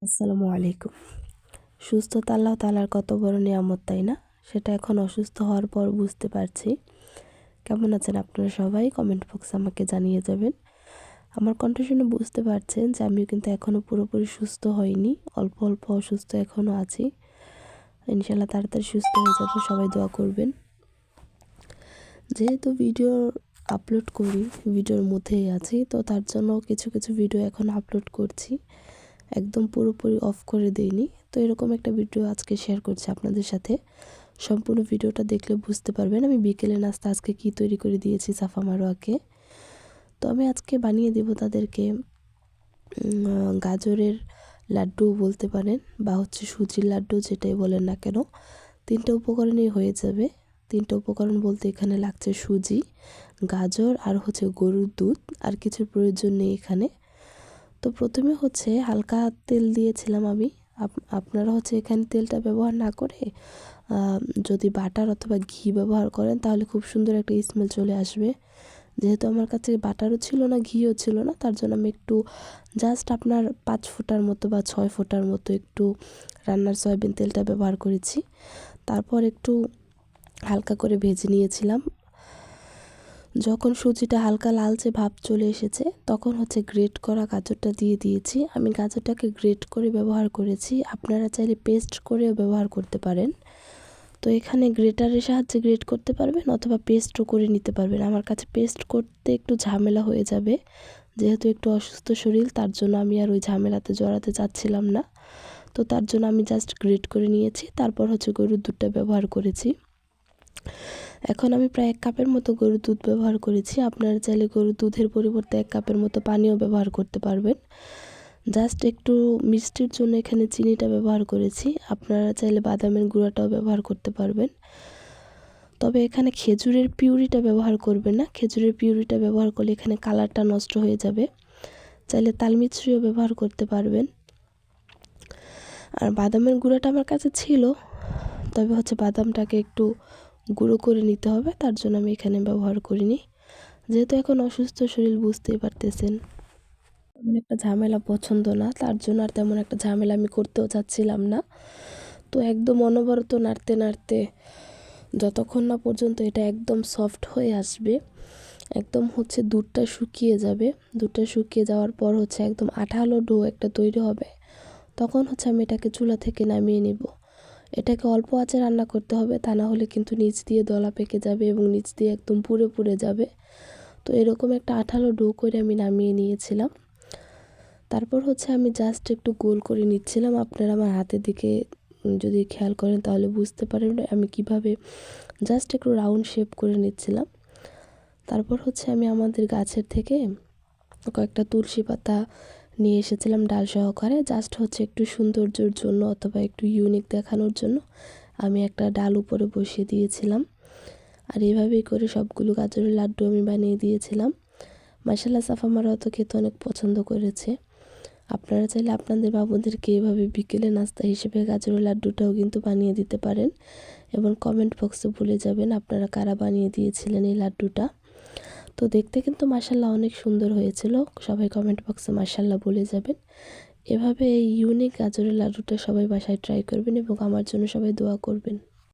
আসসালামু আলাইকুম। সুস্থতা আল্লাহ তাআলার কত বড় নিয়ামত, তাই না? সেটা এখন অসুস্থ হওয়ার পর বুঝতে পারছি। কেমন আছেন আপনারা সবাই? কমেন্ট বক্সে আমাকে জানিয়ে যাবেন। আমার কণ্ঠ শুনে বুঝতে পারছেন যে আমিও কিন্তু এখনও পুরোপুরি সুস্থ হইনি। অল্প, অল্প অসুস্থ এখনও আছি। ইনশাআল্লাহ তাড়াতাড়ি সুস্থ হয়ে যাব। সবাই দোয়া করবেন। যেহেতু ভিডিও আপলোড করি, ভিডিওর মধ্যেই আছি, তো তার জন্য কিছু, কিছু ভিডিও এখন আপলোড করছি। একদম পুরোপুরি অফ করে দেইনি। তো এরকম একটা ভিডিও আজকে শেয়ার করছি আপনাদের সাথে। সম্পূর্ণ ভিডিওটা দেখলে বুঝতে পারবেন আমি বিকেলে নাস্তা আজকে কি তৈরি করে দিয়েছি সাফা মারোয়াকে। তো আমি আজকে বানিয়ে দেব তাদেরকে গাজরের লাড্ডু বলতে পারেন, বা হচ্ছে সুজির লাড্ডু, যেটাই বলেন না কেন। 3টা উপকরণেই হয়ে যাবে। 3টা উপকরণ বলতে এখানে লাগছে সুজি, গাজর আর হচ্ছে গরুর দুধ। আর কিছুর প্রয়োজন নেই এখানে। তো প্রথমে হচ্ছে হালকা তেল দিয়েছিলাম আমি। আপনারা হচ্ছে এখানে তেলটা ব্যবহার না করে যদি বাটার অথবা ঘি ব্যবহার করেন তাহলে খুব সুন্দর একটা স্মেল চলে আসবে। যেহেতু আমার কাছে বাটারও ছিল না, ঘিও ছিল না, তার জন্য আমি একটু জাস্ট আপনার 5 ফোঁটার মতো বা 6 ফোঁটার মতো একটু রান্নার সয়াবিন তেলটা ব্যবহার করেছি। তারপর একটু হালকা করে ভেজে নিয়েছিলাম। যখন সুজিটা হালকা লালচে ভাব চলে এসেছে তখন হচ্ছে গ্রেট করা গাজরটা দিয়ে দিয়েছি। আমি গাজরটাকে গ্রেট করে ব্যবহার করেছি, আপনারা চাইলে পেস্ট করেও ব্যবহার করতে পারেন। তো এখানে গ্রেটারের সাহায্যে গ্রেট করতে পারবেন অথবা পেস্টও করে নিতে পারবেন। আমার কাছে পেস্ট করতে একটু ঝামেলা হয়ে যাবে, যেহেতু একটু অসুস্থ শরীর, তার জন্য আমি আর ওই ঝামেলাতে জড়াতে চাচ্ছিলাম না। তো তার জন্য আমি জাস্ট গ্রেট করে নিয়েছি। তারপর হচ্ছে গরুর দুধটা ব্যবহার করেছি। এখন আমি প্রায় 1 কাপের মতো গরুর দুধ ব্যবহার করেছি। আপনারা চাইলে গরুর দুধের পরিবর্তে 1 কাপের মতো পানিও ব্যবহার করতে পারবেন। জাস্ট একটু মিষ্টির জন্য এখানে চিনিটা ব্যবহার করেছি। আপনারা চাইলে বাদামের গুঁড়াটাও ব্যবহার করতে পারবেন। তবে এখানে খেজুরের পিউরিটা ব্যবহার করবেন না। খেজুরের পিউরিটা ব্যবহার করলে এখানে কালারটা নষ্ট হয়ে যাবে। চাইলে তালমিছরিও ব্যবহার করতে পারবেন। আর বাদামের গুঁড়াটা আমার কাছে ছিল, তবে হচ্ছে বাদামটাকে একটু গুঁড়ো করে নিতে হবে, তার জন্য আমি এখানে ব্যবহার করিনি। যেহেতু এখন অসুস্থ শরীর, বুঝতেই পারতেছেন, তেমন একটা ঝামেলা পছন্দ না, তার জন্য আর তেমন একটা ঝামেলা আমি করতেও চাচ্ছিলাম না। তো একদম অনবরত নাড়তে নাড়তে যতক্ষণ না পর্যন্ত এটা একদম সফট হয়ে আসবে, একদম হচ্ছে দুধটা শুকিয়ে যাবে। দুধটা শুকিয়ে যাওয়ার পর হচ্ছে একদম আঠালো ডো একটা তৈরি হবে, তখন হচ্ছে আমি এটাকে চুলা থেকে নামিয়ে নিব। এটাকে অল্প আঁচে রান্না করতে হবে, তা না হলে কিন্তু নিচ দিয়ে দলা পেকে যাবে এবং নিচ দিয়ে একদম পুড়ে পুড়ে যাবে। তো এরকম একটা আঠালো ডো করে আমি নামিয়ে নিয়েছিলাম। তারপর হচ্ছে আমি জাস্ট একটু গোল করে নিচ্ছিলাম। আপনারা আমার হাতের দিকে যদি খেয়াল করেন তাহলে বুঝতে পারেন আমি কিভাবে জাস্ট একটু রাউন্ড শেপ করে নিচ্ছিলাম। তারপর হচ্ছে আমি আমাদের গাছের থেকে কয়েকটা তুলসী পাতা নিয়ে এসেছিলাম ডাল সহকারে। জাস্ট হচ্ছে একটু সৌন্দর্যের জন্য অথবা একটু ইউনিক দেখানোর জন্য আমি একটা ডাল উপরে বসিয়ে দিয়েছিলাম। আর এভাবেই করে সবগুলো গাজরের লাড্ডু আমি বানিয়ে দিয়েছিলাম। মাশাআল্লাহ সাফা মারোয়া তো খেতে অনেক পছন্দ করেছে। আপনারা চাইলে আপনাদের বাবুদেরকে এভাবে বিকেলে নাস্তা হিসেবে গাজরের লাড্ডুটাও কিন্তু বানিয়ে দিতে পারেন। এবং কমেন্ট বক্সে বলে যাবেন আপনারা কারা বানিয়ে দিয়েছিলেন এই লাড্ডুটা। তো দেখতে কিন্তু মাশাআল্লাহ অনেক সুন্দর হয়েছিল। সবাই কমেন্ট বক্সে মাশাআল্লাহ বলে যাবেন। এভাবে এই ইউনিক গাজরের লাড্ডুটা সবাই বাসায় ট্রাই করবেন এবং আমার জন্য সবাই দোয়া করবেন।